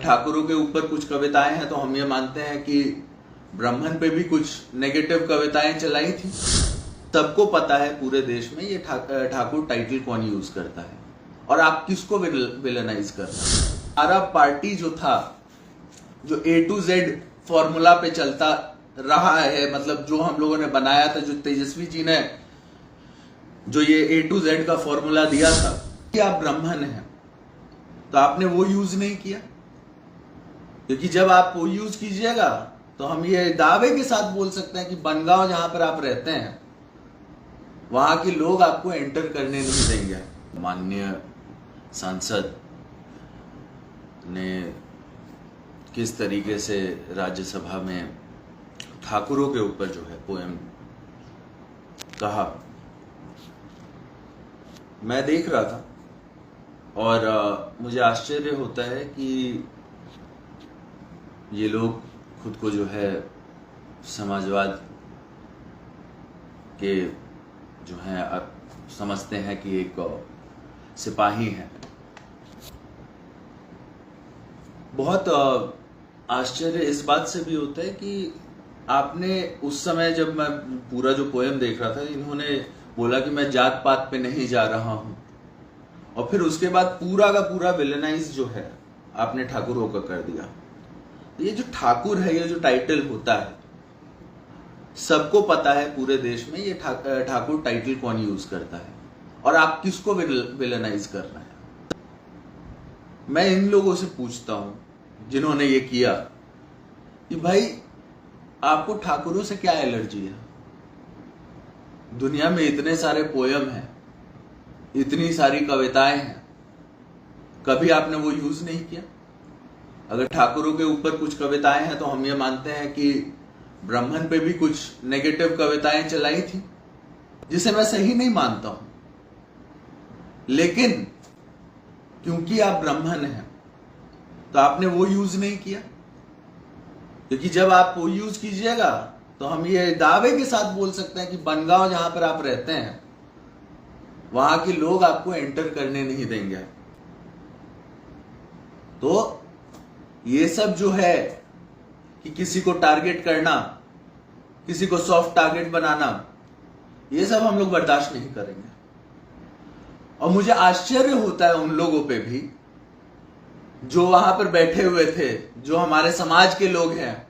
ठाकुरों के ऊपर कुछ कविताएं हैं तो हम ये मानते हैं कि ब्राह्मण पे भी कुछ नेगेटिव कविताएं चलाई थी। सबको पता है पूरे देश में ये ठाकुर टाइटल कौन यूज करता है और आप किसको विलेनाइज कर रहे हैं। हमारा पार्टी जो था, जो A to Z फॉर्मूला पे चलता रहा है, मतलब जो हम लोगों ने बनाया था, जो तेजस्वी जी ने जो ये A to Z का फॉर्मूला दिया था कि आप ब्राह्मण हैं, तो आपने वो यूज नहीं किया। क्योंकि जब आप वो यूज कीजिएगा तो हम ये दावे के साथ बोल सकते हैं कि बनगांव जहां पर आप रहते हैं वहां के लोग आपको एंटर करने नहीं देंगे। माननीय सांसद ने किस तरीके से राज्यसभा में ठाकुरों के ऊपर जो है पोएम कहा, मैं देख रहा था और मुझे आश्चर्य होता है कि ये लोग खुद को जो है समाजवाद के जो है अब समझते हैं कि एक सिपाही हैं। बहुत आश्चर्य इस बात से भी होता है कि आपने उस समय, जब मैं पूरा जो पोएम देख रहा था, इन्होंने बोला कि मैं जात पात पे नहीं जा रहा हूं, और फिर उसके बाद पूरा का पूरा विलेनाइज जो है आपने ठाकुरों का कर दिया। ये जो ठाकुर है, ये जो टाइटल होता है, सबको पता है पूरे देश में ये ठाकुर टाइटल कौन यूज करता है और आप किसको विलेनाइज कर रहे हैं। मैं इन लोगों से पूछता हूं जिन्होंने ये किया कि भाई आपको ठाकुरों से क्या एलर्जी है। दुनिया में इतने सारे पोयम हैं, इतनी सारी कविताएं हैं, कभी आपने वो यूज नहीं किया। अगर ठाकुरों के ऊपर कुछ कविताएं हैं तो हम ये मानते हैं कि ब्राह्मण पे भी कुछ नेगेटिव कविताएं चलाई थी, जिसे मैं सही नहीं मानता हूं। लेकिन क्योंकि आप ब्राह्मण हैं तो आपने वो यूज नहीं किया। क्योंकि जब आप वो यूज कीजिएगा तो हम ये दावे के साथ बोल सकते हैं कि बनगांव जहां पर आप रहते हैं वहां के लोग आपको एंटर करने नहीं देंगे। तो ये सब जो है कि किसी को टारगेट करना, किसी को सॉफ्ट टारगेट बनाना, ये सब हम लोग बर्दाश्त नहीं करेंगे। और मुझे आश्चर्य होता है उन लोगों पे भी जो वहां पर बैठे हुए थे, जो हमारे समाज के लोग हैं,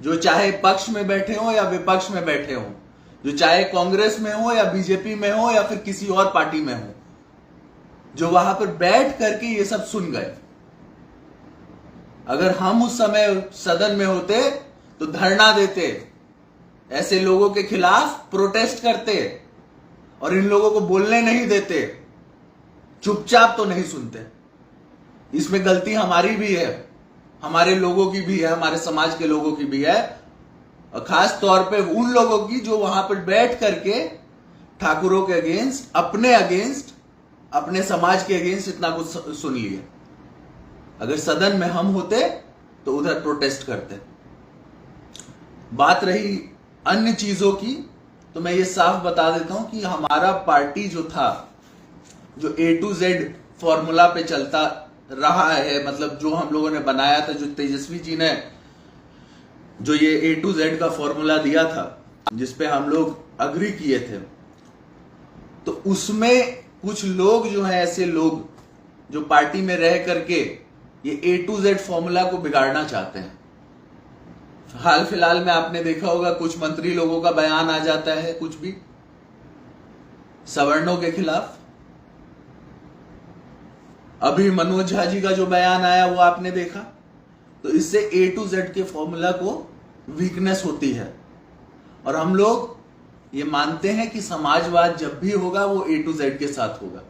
जो चाहे पक्ष में बैठे हो या विपक्ष में बैठे हो, जो चाहे कांग्रेस में हो या बीजेपी में हो या फिर किसी और पार्टी में हो, जो वहां पर बैठ करके ये सब सुन गए। अगर हम उस समय सदन में होते तो धरना देते, ऐसे लोगों के खिलाफ प्रोटेस्ट करते और इन लोगों को बोलने नहीं देते, चुपचाप तो नहीं सुनते। इसमें गलती हमारी भी है, हमारे लोगों की भी है, हमारे समाज के लोगों की भी है, और खास तौर पे उन लोगों की जो वहां पर बैठ करके ठाकुरों के अगेंस्ट, अपने समाज के अगेंस्ट इतना कुछ सुन लिया। अगर सदन में हम होते तो उधर प्रोटेस्ट करते। बात रही अन्य चीजों की, तो मैं ये साफ बता देता हूं कि हमारा पार्टी जो था, जो A to Z फॉर्मूला पे चलता रहा है, मतलब जो हम लोगों ने बनाया था, जो तेजस्वी जी ने जो ये A to Z का फॉर्मूला दिया था, जिसपे हम लोग अग्री किए थे, तो उसमें कुछ लोग जो है, ऐसे लोग जो पार्टी में रह करके ये A to Z फॉर्मूला को बिगाड़ना चाहते हैं। हाल फिलहाल में आपने देखा होगा कुछ मंत्री लोगों का बयान आ जाता है, कुछ भी सवर्णों के खिलाफ। अभी मनोज झा जी का जो बयान आया वो आपने देखा। तो इससे A to Z के फॉर्मूला को वीकनेस होती है, और हम लोग ये मानते हैं कि समाजवाद जब भी होगा वो A to Z के साथ होगा।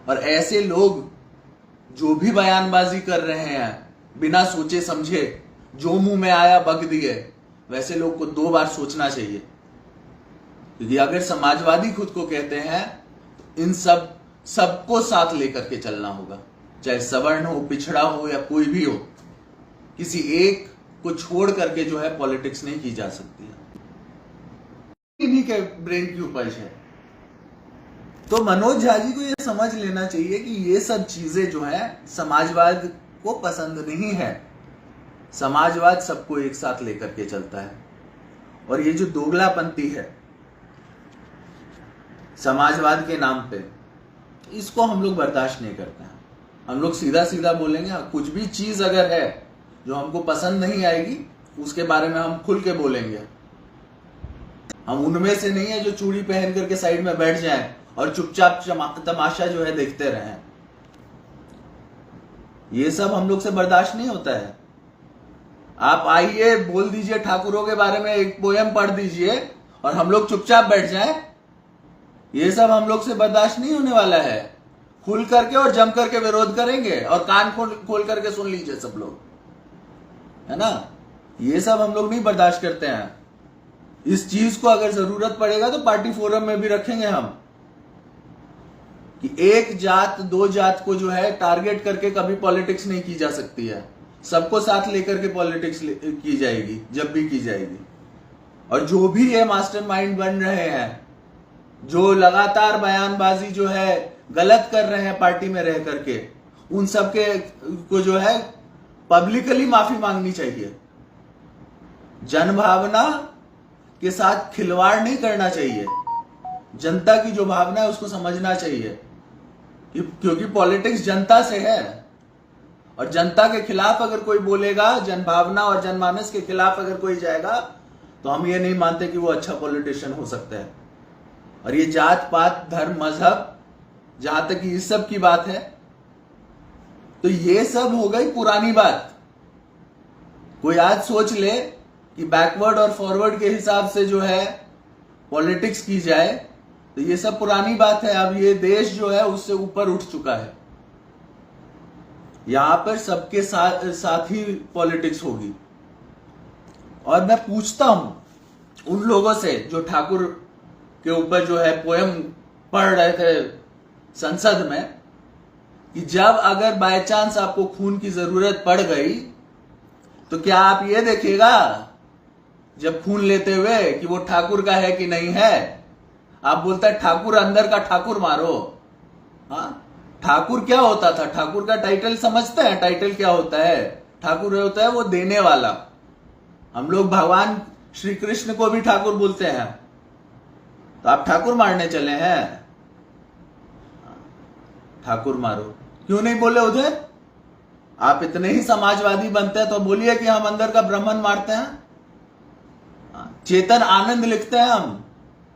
और ऐसे लोग जो भी बयानबाजी कर रहे हैं बिना सोचे समझे, जो मुंह में आया बक दिए, वैसे लोग को 2 बार सोचना चाहिए। क्योंकि अगर समाजवादी खुद को कहते हैं तो इन सबको साथ लेकर के चलना होगा, चाहे सवर्ण हो, पिछड़ा हो या कोई भी हो। किसी एक को छोड़ करके जो है पॉलिटिक्स नहीं की जा सकती है। इन्हीं के ब्रेन की उपज है। तो मनोज झा जी को ये समझ लेना चाहिए कि ये सब चीजें जो है समाजवाद को पसंद नहीं है। समाजवाद सबको एक साथ लेकर के चलता है, और ये जो दोगलापंथी है समाजवाद के नाम पे, इसको हम लोग बर्दाश्त नहीं करते हैं। हम लोग सीधा सीधा बोलेंगे, कुछ भी चीज अगर है जो हमको पसंद नहीं आएगी उसके बारे में हम खुल के बोलेंगे। हम उनमें से नहीं है जो चूड़ी पहन करके साइड में बैठ जाएं और चुपचाप तमाशा जो है देखते रहें। ये सब हम लोग से बर्दाश्त नहीं होता है। आप आइए, बोल दीजिए ठाकुरों के बारे में एक पोयम पढ़ दीजिए और हम लोग चुपचाप बैठ जाएं, ये सब हम लोग से बर्दाश्त नहीं होने वाला है। खुल करके और जम करके विरोध करेंगे और कान खोल करके सुन लीजिए सब लोग, है ना। ये सब हम लोग नहीं बर्दाश्त करते हैं। इस चीज को अगर जरूरत पड़ेगा तो पार्टी फोरम में भी रखेंगे हम, कि एक जात दो जात को जो है टारगेट करके कभी पॉलिटिक्स नहीं की जा सकती है। सबको साथ लेकर के पॉलिटिक्स की जाएगी जब भी की जाएगी। और जो भी ये मास्टरमाइंड बन रहे हैं, जो लगातार बयानबाजी जो है गलत कर रहे हैं पार्टी में रह करके, उन सब के को जो है पब्लिकली माफी मांगनी चाहिए। जनभावना के साथ खिलवाड़ नहीं करना चाहिए। जनता की जो भावना है उसको समझना चाहिए, क्योंकि पॉलिटिक्स जनता से है। और जनता के खिलाफ अगर कोई बोलेगा, जनभावना और जनमानस के खिलाफ अगर कोई जाएगा, तो हम ये नहीं मानते कि वो अच्छा पॉलिटिशियन हो सकता है। और ये जात पात धर्म मजहब, जहां तक इस सब की बात है, तो ये सब हो गई पुरानी बात। कोई आज सोच ले कि बैकवर्ड और फॉरवर्ड के हिसाब से जो है पॉलिटिक्स की जाए, तो ये सब पुरानी बात है। अब ये देश जो है उससे ऊपर उठ चुका है। यहां पर सबके साथ ही पॉलिटिक्स होगी। और मैं पूछता हूं उन लोगों से जो ठाकुर के ऊपर जो है पोयम पढ़ रहे थे संसद में, कि जब अगर बाय चांस आपको खून की जरूरत पड़ गई तो क्या आप ये देखिएगा जब खून लेते हुए कि वो ठाकुर का है कि नहीं है? आप बोलता है ठाकुर अंदर का ठाकुर मारो। हाँ, ठाकुर क्या होता था? ठाकुर का टाइटल समझते हैं? टाइटल क्या होता है? ठाकुर होता है वो देने वाला। हम लोग भगवान श्री कृष्ण को भी ठाकुर बोलते हैं, तो आप ठाकुर मारने चले हैं? ठाकुर मारो क्यों नहीं बोले उधर? आप इतने ही समाजवादी बनते हैं तो बोलिए कि हम अंदर का ब्राह्मण मारते हैं। चेतन आनंद लिखते हैं हम,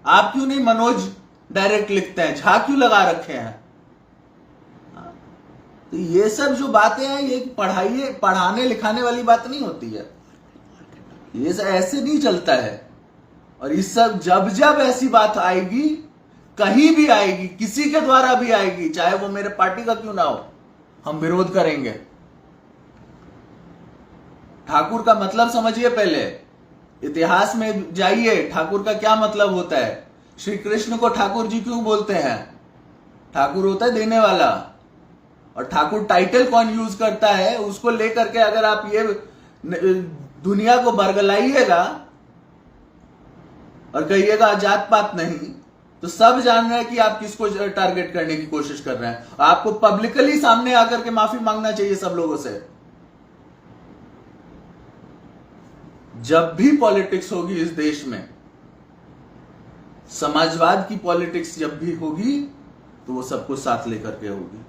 आप क्यों नहीं मनोज डायरेक्ट लिखते हैं? झा क्यों लगा रखे हैं? तो ये सब जो बातें हैं, ये पढ़ाने लिखाने वाली बात नहीं होती है। ये सब ऐसे नहीं चलता है। और इस सब जब ऐसी बात आएगी, कहीं भी आएगी, किसी के द्वारा भी आएगी, चाहे वो मेरे पार्टी का क्यों ना हो, हम विरोध करेंगे। ठाकुर का मतलब समझिए पहले, इतिहास में जाइए, ठाकुर का क्या मतलब होता है। श्री कृष्ण को ठाकुर जी क्यों बोलते हैं? ठाकुर होता है देने वाला। और ठाकुर टाइटल कौन यूज करता है, उसको लेकर के अगर आप ये दुनिया को बरगलाइएगा और कहिएगा जात पात नहीं, तो सब जान रहे हैं कि आप किसको टारगेट करने की कोशिश कर रहे हैं। आपको पब्लिकली सामने आकर के माफी मांगना चाहिए सब लोगों से। जब भी पॉलिटिक्स होगी इस देश में, समाजवाद की पॉलिटिक्स जब भी होगी, तो वो सबको साथ लेकर के होगी।